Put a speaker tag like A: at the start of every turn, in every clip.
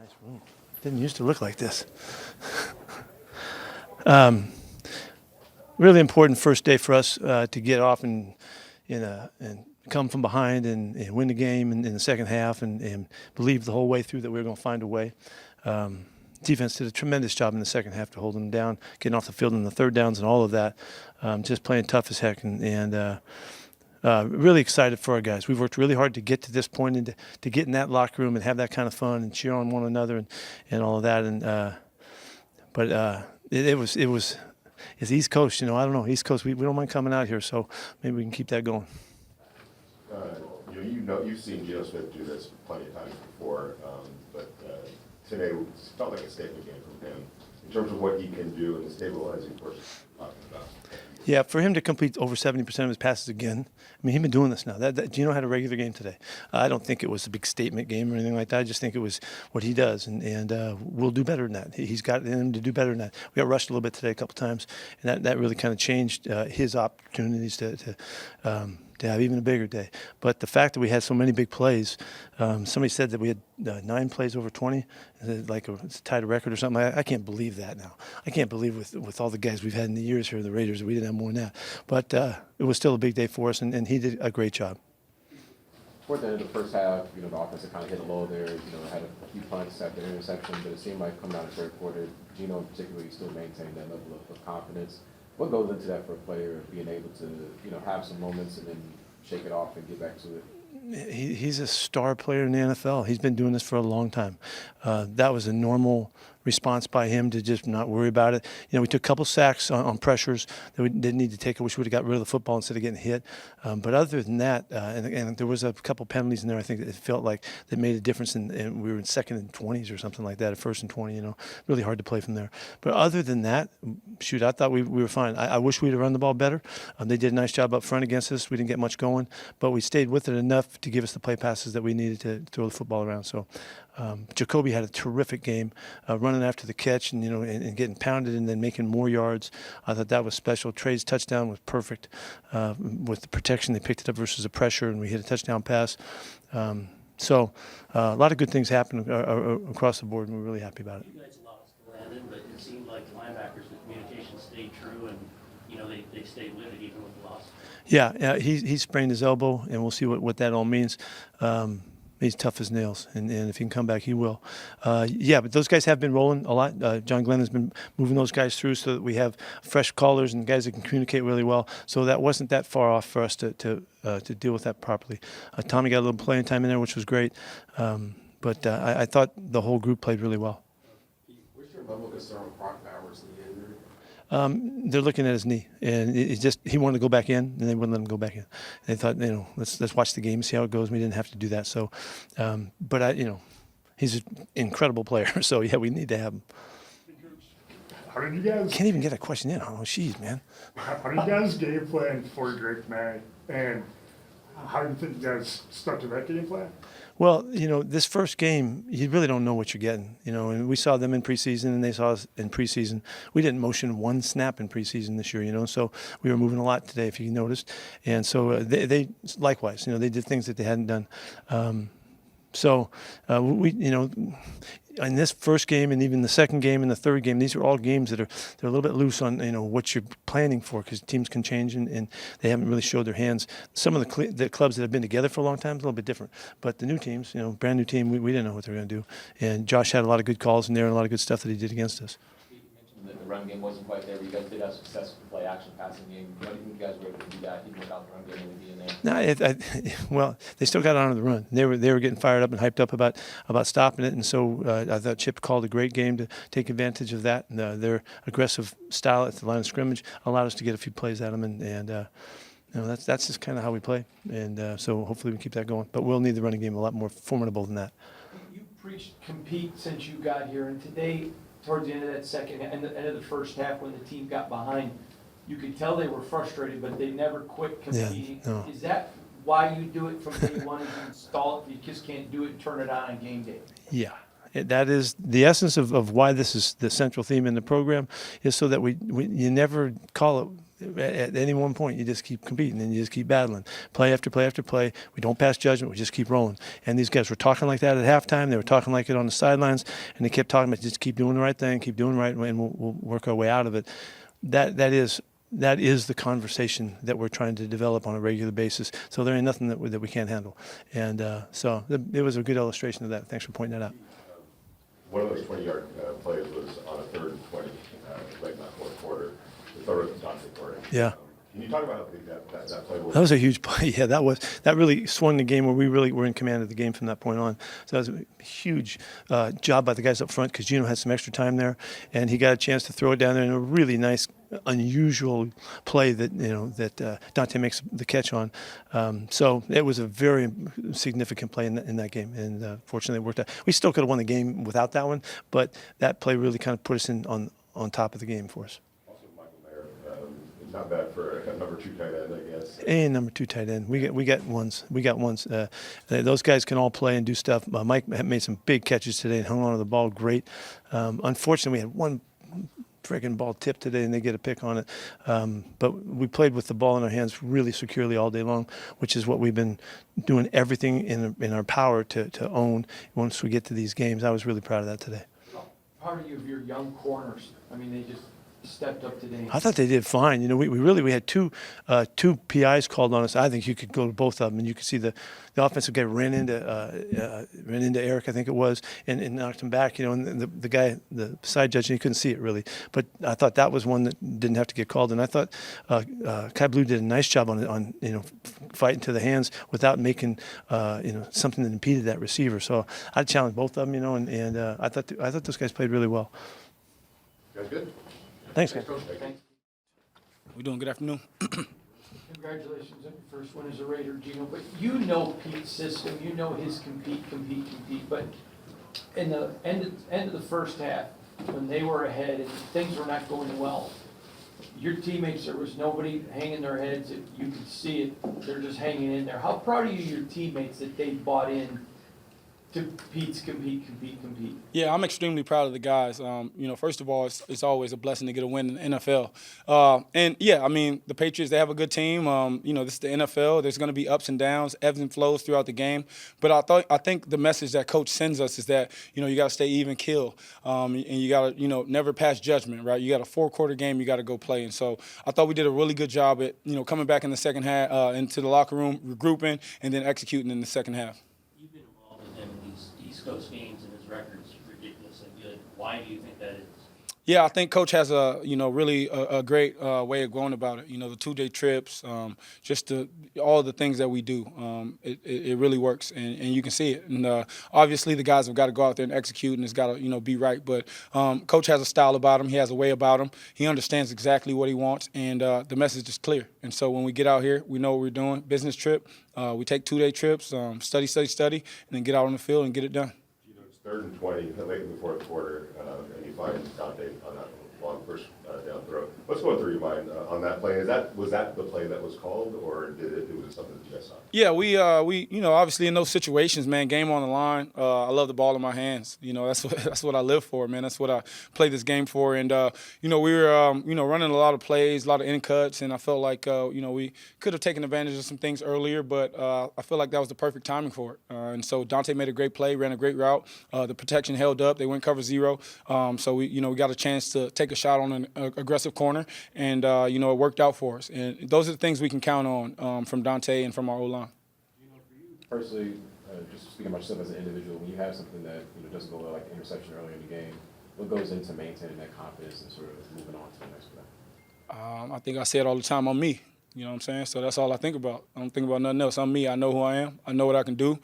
A: Nice room. Didn't used to look like this. Really important first day for us to get off and come from behind and win the game in the second half and believe the whole way through that we were going to find a way. Defense did a tremendous job in the second half to hold them down, getting off the field in the third downs and all of that, just playing tough as heck and really excited for our guys. We've worked really hard to get to this point and to get in that locker room and have that kind of fun and cheer on one another and all of that. But it was it's East Coast, I don't know, East Coast. We don't mind coming out here, so maybe we can keep that going.
B: You've seen Geno Smith do this plenty of times before, but today felt like a statement game from him in terms of what he can do and the stabilizing force you're talking about.
A: Yeah, for him to complete over 70% of his passes again, I mean, he's been doing this now. Geno had a regular game today. I don't think it was a big statement game or anything like that. I just think it was what he does, and we'll do better than that. He's got it in him to do better than that. We got rushed a little bit today a couple times, and that really kind of changed his opportunities to have even a bigger day. But the fact that we had so many big plays, somebody said that we had 9 plays over 20, like it's tied a record or something. I can't believe that now. I can't believe with all the guys we've had in the years here, the Raiders, we didn't have more than that. But it was still a big day for us, and he did a great job.
C: Toward the end of the first half, the offense had kind of hit a low there. Had a few punts after interception, but it seemed like coming out of the third quarter, Geno in particular, still maintained that level of confidence. What goes into that for a player, being able to, have some moments and then shake it off and get back to it?
A: He's a star player in the NFL. He's been doing this for a long time. That was a normal response by him to just not worry about it. We took a couple sacks on pressures that we didn't need to take. I wish we would have got rid of the football instead of getting hit. But other than that, and there was a couple penalties in there, I think it felt like that made a difference. And we were in second and 20s or something like that, at first and 20, really hard to play from there. But other than that, shoot, I thought we were fine. I wish we'd have run the ball better. They did a nice job up front against us. We didn't get much going, but we stayed with it enough to give us the play passes that we needed to throw the football around. So Jacoby had a terrific game, running after the catch and and getting pounded and then making more yards. I thought that was special. Trey's touchdown was perfect with the protection. They picked it up versus the pressure, and we hit a touchdown pass. So a lot of good things happened across the board, and we're really happy about it.
D: You guys lost Landon, but it seemed like the linebackers, the communication stayed true, and they stayed with it even with the loss.
A: Yeah, he sprained his elbow, and we'll see what that all means. He's tough as nails, and if he can come back, he will. But those guys have been rolling a lot. John Glenn has been moving those guys through so that we have fresh callers and guys that can communicate really well. So that wasn't that far off for us to deal with that properly. Tommy got a little playing time in there, which was great. But I thought the whole group played really well.
C: What's your level of concern with Brock Bowers in the injury?
A: They're looking at his knee, and he wanted to go back in, and they wouldn't let him go back in. They thought, let's watch the game and see how it goes. We didn't have to do that. So, but he's an incredible player. So yeah, we need to have him.
E: How did you guys?
A: Can't even get a question in. Oh, jeez, man.
E: How did you guys game plan for Drake May, and how do you think you guys stuck to that game plan?
A: Well, this first game, you really don't know what you're getting. And we saw them in preseason, and they saw us in preseason. We didn't motion one snap in preseason this year, so we were moving a lot today, if you noticed. And so they likewise, they did things that they hadn't done. We, in this first game and even the second game and the third game, these are all games they're a little bit loose on what you're planning for, because teams can change and they haven't really showed their hands. Some of the clubs that have been together for a long time is a little bit different, but the new teams, brand new team, we didn't know what they were going to do. And Josh had a lot of good calls in there and a lot of good stuff that he did against us.
F: You mentioned that the run game wasn't quite there, but you guys did have success with the play action passing game. Why do you think you guys were able to do that even without the run game in the DNA?
A: Well, they still got on to the run. They were getting fired up and hyped up about stopping it, and so I thought Chip called a great game to take advantage of that. And, their aggressive style at the line of scrimmage allowed us to get a few plays at them, and that's just kind of how we play. And so hopefully we keep that going. But we'll need the running game a lot more formidable than that.
G: You preached compete since you got here, and today, towards the end of that second and the end of the first half, when the team got behind, you could tell they were frustrated, but they never quit competing.
A: Yeah, no.
G: Is that why you do it from day one and you install it? You just can't do it and turn it on game day.
A: Yeah. That is the essence of why this is the central theme in the program, is so that you never call it at any one point, you just keep competing and you just keep battling. Play after play after play. We don't pass judgment. We just keep rolling. And these guys were talking like that at halftime. They were talking like it on the sidelines, and they kept talking about just keep doing the right thing, keep doing the right, and we'll work our way out of it. That is the conversation that we're trying to develop on a regular basis. So there ain't nothing that we can't handle. And so it was a good illustration of that. Thanks for pointing that out.
B: One of those 20-yard plays was on a 3rd and 20, late in that fourth quarter. The third was Dante Corey.
A: Yeah.
B: Can you talk about how big that play was?
A: That was a huge play. Yeah, that really swung the game where we really were in command of the game from that point on. So that was a huge job by the guys up front because Geno had some extra time there, and he got a chance to throw it down there in a really nice, unusual play that Dante makes the catch on. So it was a very significant play in that game, and fortunately it worked out. We still could have won the game without that one, but that play really kind of put us on top of the game for us.
B: Not bad for a number 2 tight end, I guess.
A: And number 2 tight end. We got ones. Those guys can all play and do stuff. Mike made some big catches today and hung on to the ball great. Unfortunately, we had one friggin' ball tipped today and they get a pick on it. But we played with the ball in our hands really securely all day long, which is what we've been doing everything in our power to own once we get to these games. I was really proud of that today.
G: Part of your young corners, I mean, they just stepped up today.
A: I thought they did fine. We had two PIs called on us. I think you could go to both of them, and you could see the offensive guy ran into Eric, I think it was, and knocked him back. And the guy, the side judge, he couldn't see it really. But I thought that was one that didn't have to get called. And I thought Kai Blue did a nice job on fighting to the hands without making something that impeded that receiver. So I challenged both of them, and I thought those guys played really well.
B: You guys good?
A: Thanks, guys.
G: Thanks.
H: We doing good afternoon.
G: Congratulations on your first win as a Raider, Geno. But you know Pete's system. You know his compete. But in the end of the first half, when they were ahead and things were not going well, your teammates, there was nobody hanging their heads. You could see it. They're just hanging in there. How proud are you of your teammates that they bought in to Pete's compete?
H: Yeah, I'm extremely proud of the guys. First of all, it's always a blessing to get a win in the NFL. And yeah, I mean, the Patriots, they have a good team. This is the NFL. There's going to be ups and downs, ebbs and flows throughout the game. But I think the message that Coach sends us is that, you got to stay even keel. And you got to, never pass judgment, right? You got a 4-quarter game, you got to go play. And so I thought we did a really good job at, coming back in the second half, into the locker room, regrouping, and then executing in the second half.
D: You've been involved with him in these East Coast games, and his record's ridiculously good. Why do you think that is?
H: Yeah, I think Coach has really a great way of going about it. The 2-day trips, just all the things that we do. It really works, and you can see it. And obviously, the guys have got to go out there and execute, and it's got to be right. But Coach has a style about him. He has a way about him. He understands exactly what he wants, and the message is clear. And so when we get out here, we know what we're doing. Business trip, we take 2-day trips, study, and then get out on the field and get it done.
B: It's 3rd and 20, late in the fourth quarter, and you find Dante on that long first down throw. What's going through your mind on that play? Was that the play that was called, or it was something that you guys saw?
H: Yeah, we obviously in those situations, man, game on the line. I love the ball in my hands. That's what I live for, man. That's what I play this game for. And we were running a lot of plays, a lot of in cuts, and I felt like we could have taken advantage of some things earlier, but I feel like that was the perfect timing for it. And so Dante made a great play, ran a great route. The protection held up. They went cover 0. So we got a chance to take a shot on an aggressive corner, and it worked out for us. And those are the things we can count on from Dante and from our O-line.
C: Personally, just speaking about yourself as an individual, when you have something that doesn't go well, like the interception earlier in the game, what goes into maintaining that confidence and sort of moving on to the next play?
H: I think I say it all the time, I'm me. You know what I'm saying? So that's all I think about. I don't think about nothing else. I'm me. I know who I am. I know what I can do.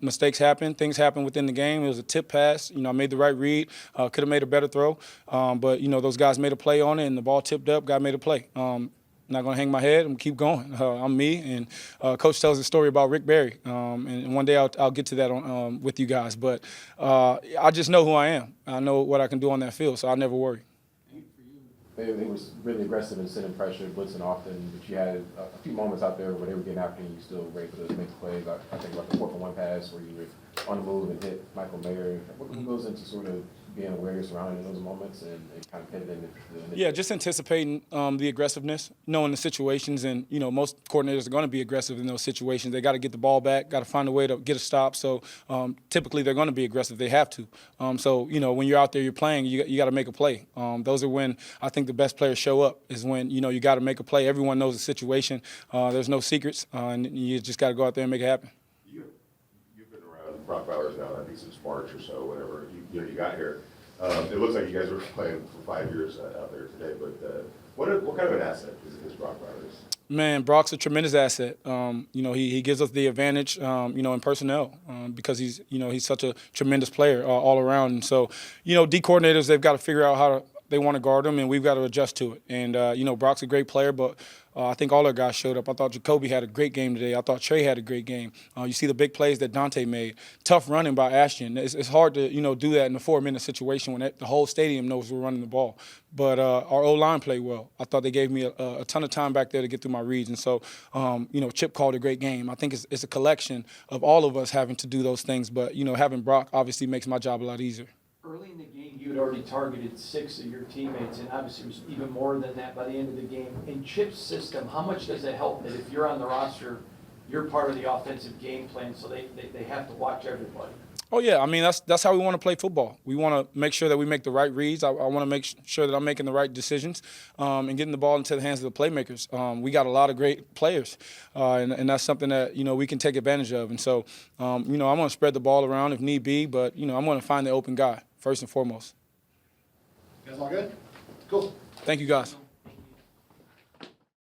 H: Mistakes happen. Things happen within the game. It was a tip pass. I made the right read. Could have made a better throw. But, those guys made a play on it, and the ball tipped up. Guy made a play. Not going to hang my head. I'm going to keep going. I'm me. And Coach tells a story about Rick Barry. And one day I'll get to that with you guys. But I just know who I am. I know what I can do on that field, so I never worry.
C: They were really aggressive and sending pressure, blitzing often, but you had a few moments out there where they were getting after you, you still were able to make the plays. I think about the 4-for-1 pass where you were on the move and hit Michael Mayer. What goes into sort of being aware of your surroundings in those moments and kind of pivoting the
H: Yeah, just anticipating the aggressiveness, knowing the situations, and most coordinators are going to be aggressive in those situations. They got to get the ball back, got to find a way to get a stop. So typically they're going to be aggressive. They have to. So when you're out there, you're playing, you got to make a play. Those are when I think the best players show up. Is when you got to make a play. Everyone knows the situation. There's no secrets, and you just got to go out there and make it happen.
B: You've been around Brock Bowers now, I think since March or so, whenever you got here. It looks like you guys were playing for 5 years out there today, but what kind of an asset is Brock Bowers?
H: Man, Brock's a tremendous asset. He gives us the advantage, in personnel because he's such a tremendous player all around. And so, D coordinators, they've got to figure out how they want to guard him, and we've got to adjust to it. And, Brock's a great player, but I think all our guys showed up. I thought Jacoby had a great game today. I thought Trey had a great game. You see the big plays that Dante made. Tough running by Ashton. It's hard to, do that in a 4-minute situation when the whole stadium knows we're running the ball. But our O-line played well. I thought they gave me a ton of time back there to get through my reads. And so, Chip called a great game. I think it's a collection of all of us having to do those things. But, having Brock obviously makes my job a lot easier.
G: Early in the game, you had already targeted 6 of your teammates, and obviously it was even more than that by the end of the game. In Chip's system, how much does it help that if you're on the roster, you're part of the offensive game plan, so they have to watch everybody?
H: Oh, yeah. I mean, that's how we want to play football. We want to make sure that we make the right reads. I want to make sure that I'm making the right decisions and getting the ball into the hands of the playmakers. We got a lot of great players, and that's something that, we can take advantage of. And so, I'm going to spread the ball around if need be, but, I'm going to find the open guy first and foremost.
I: You guys all good? Cool.
H: Thank you, guys.